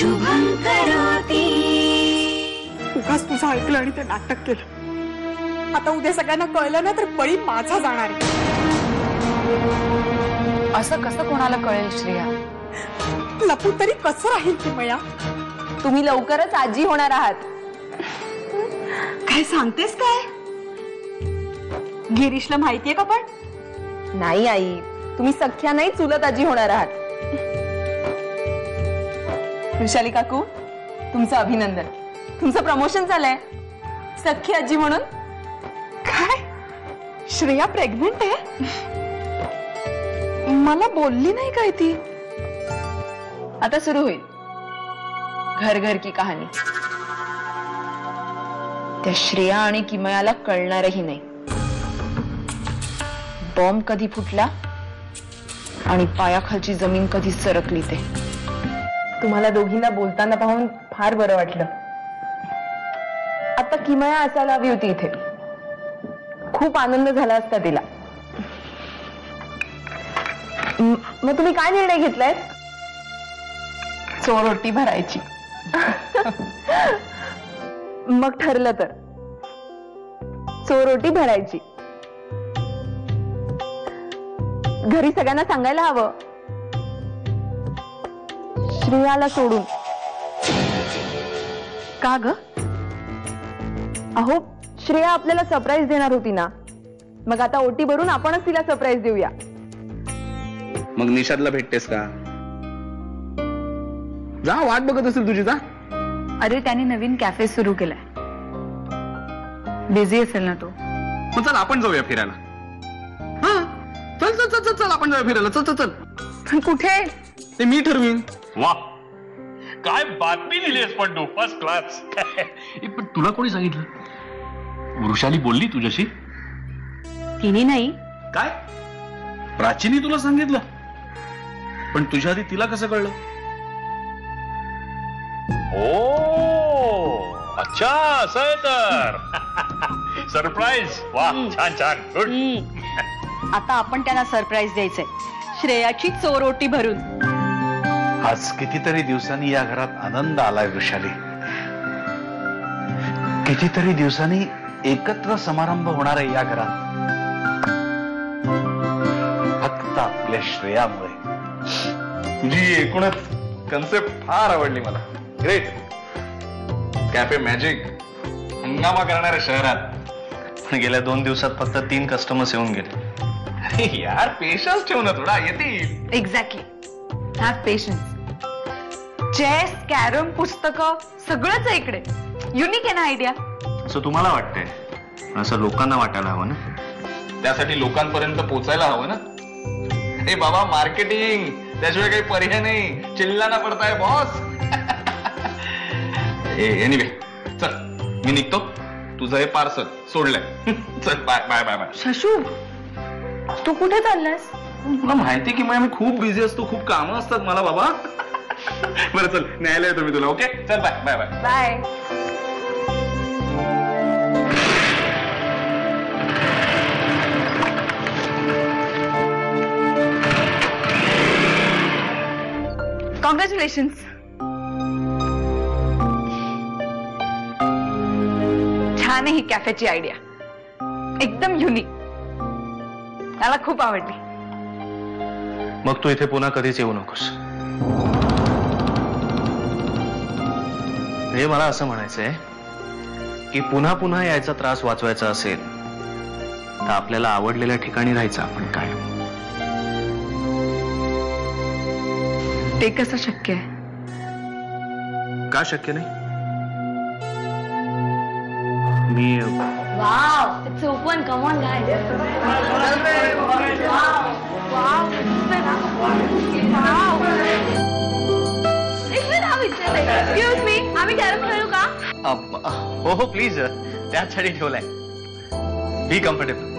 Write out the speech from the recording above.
शुभं करोति। उगाच तुझं ऐकलं आणि ते नाटक केलं। आता उद्या सगळ्यांना कळलं ना तर बळी माझा जाणार आहे। असं कसं कोणाला कळेल श्रेया? लपू तरी कसं राहील किमया? तुम्ही लवकरच आजी होणार आहात। काय सांगतेस काय? गिरीशला माहितीये का पण? नाही आई, तुम्ही सख्या नाही चुलत आजी होणार आहात। वृषाली काकू, तुमचं अभिनंदन, तुमचं प्रमोशन झालंय सख्या आजी म्हणून। काय? श्रेया प्रेग्नंट आहे? मला बोलली नाही काय ती? आता सुरू होईल घर घर की कहाणी। त्या श्रेया आणि किमयाला कळणारही नाही बॉम्ब कधी फुटला आणि पायाखालची जमीन कधी सरकली ते। तुम्हाला दोघींना बोलताना पाहून फार बरं वाटलं। आता किमया असायला हवी होती इथे, खूप आनंद झाला असता तिला। मग तुम्ही काय निर्णय घेतलाय? चोरोटी भरायची। मग ठरलं तर चोरोटी भरायची। घरी सगळ्यांना सांगायला हवं, श्रेयाला सोडून। का ग? अहो, श्रेया आपल्याला सरप्राईज देणार होती ना, मग आता ओटी भरून आपणच तिला सरप्राईज देऊया। मग निषादला भेटतेस का? जा, वाट बघत असेल तुझी, जा। अरे त्याने नवीन कॅफे सुरू केलाय, बिझी असेल ना तो। मग चल आपण जाऊया फिरायला। हा, चल चल चल चल आपण जाऊया फिरायला। चल चल चल। कुठे ते मी ठरवीन। वा, काय बातमी दिलीस पण तू, फर्स्ट क्लास। पण तुला कोणी सांगितलं? वृषाली बोलली तुझ्याशी? तिने नाही। काय? प्राचीने तुला सांगितलं? पण तुझ्या आधी तिला कसं कळलं? ओ अच्छा, असं आहे तर। सरप्राईज, वा, छान छान, गुड। आता आपण त्यांना सरप्राईज द्यायचंय, श्रेयाची चोरोटी भरून। आज कितीतरी दिवसांनी या घरात आनंद आलाय वृषाली। कितीतरी दिवसांनी एकत्र समारंभ होणार आहे या घरात, फक्त आपल्या श्रेयामुळे। तुझी एकूणच कन्सेप्ट फार आवडली मला। ग्रेट। कॅफे मॅजिक, हंगामा करणाऱ्या शहरात। गेल्या 2 दिवसात फक्त 3 कस्टमर्स येऊन गेले। यार पेशन्स ठेव ना थोडा, येतील। Exactly, have patience. Chess, carrom, पुस्तकं सगळंच आहे इकडे। युनिक आहे ना आयडिया? असं तुम्हाला वाटतंय, असं लोकांना वाटायला हवं ना। त्यासाठी लोकांपर्यंत पोचायला हवं ना। हे बाबा, मार्केटिंग त्याशिवाय काही पर्याय नाही। चिल्लाना पडताय बॉस। एनिवे, चल मी निघतो, तुझं हे पार्सल सोडलंय। चल, बाय बाय बाय बाय। शशू, तू कुठे चाललास? तुला माहिती की मी खूप बिझी असतो, खूप कामं असतात मला बाबा। बरं चल, न्यायला येतो मी तुला। ओके, चल, bye bye bye bye. Congratulations. छान आहे ही कॅफेची आयडिया, एकदम युनिक, मला खूप आवडली। मग तू इथे पुन्हा कधीच येऊ नकोस। हे मला असं म्हणायचंय की पुन्हा पुन्हा यायचा त्रास वाचवायचा असेल तर आपल्याला आवडलेल्या ठिकाणी राहायचं आपण काय। ते कसं शक्य आहे? का शक्य नाही? मी Wow, it's open. Come on, guys. Excuse me, आम्ही कॅरम खेळू का? हो हो प्लीज, त्यासाठी ठेवलाय। Be comfortable.